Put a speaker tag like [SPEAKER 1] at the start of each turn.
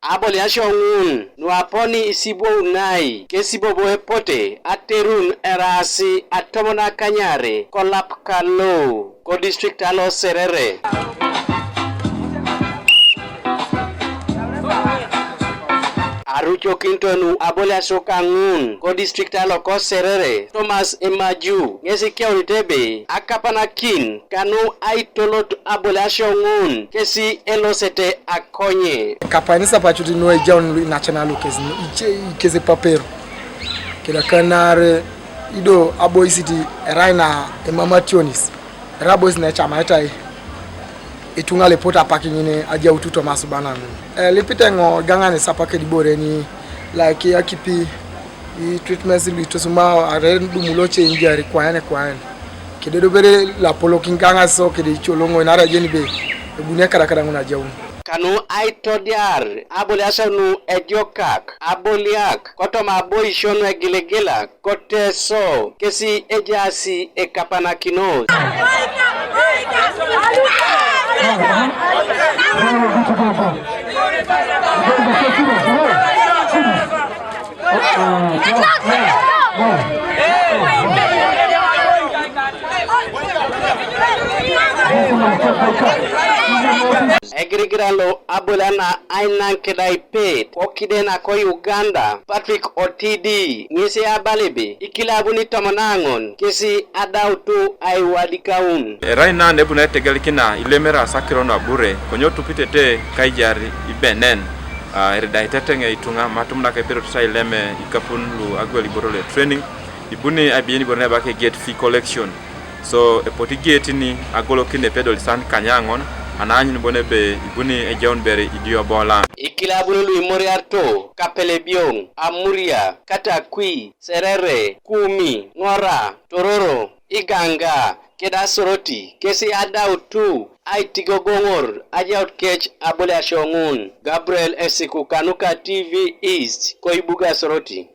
[SPEAKER 1] Abole ashongun nuaponi isibo unai kesibo bohe pote aterun erasi atomona kanyare kolap kalo ko district alo serere. Arucho kintonu abole asokangun ko district alo ko serere Thomas Emaju ngesi kiauni tebe akapana kin kanu aitolot abole ashongun kesi elosete akonye
[SPEAKER 2] kapanisa pachuti no ejaun national kesi kesi papero kila kanare ido abo city raina emamationis rabo sina chama etai itunga le pota parking ne aja ututo masubana lipite ngo gangane sapake dibore ni like akipi I treatments litosuma are dumuloche injari kwaene kededo bere la polo kinganga so kede cholongo inara jenibe ebunya karakara nguna jawu
[SPEAKER 1] kanu aitodiar abole asanu ediokak aboliak kotoma aboy shonu egilegela koteso kesi ejasi ekapana kino Egrigralo abulana Ainang Aipet okidena ko Uganda Patrick Otidi ngisi abalebe ikilabuni tomonangon kesi adautu aiwadikaun
[SPEAKER 3] raina nebuna tegalikina ilemera sakirona bure konyo tupitete kaijari ibenen erdaitete itunga matumna ke pero sai leme ikapun lu agwali borole training ibuni abieni borne bake get fee collection so e poti gate ni agolo kine pedal san kanyangon ananyi bone be ibuni e jawn bere idio bola
[SPEAKER 1] ikilabuni lu moriarto kapele biong amuria katakwi serere kumi ngora tororo iganga keda soroti kesi adautu aitigo gongor ajaut kech abole ashongun Gabriel Esiku Kanuka TV East Koibuga soroti.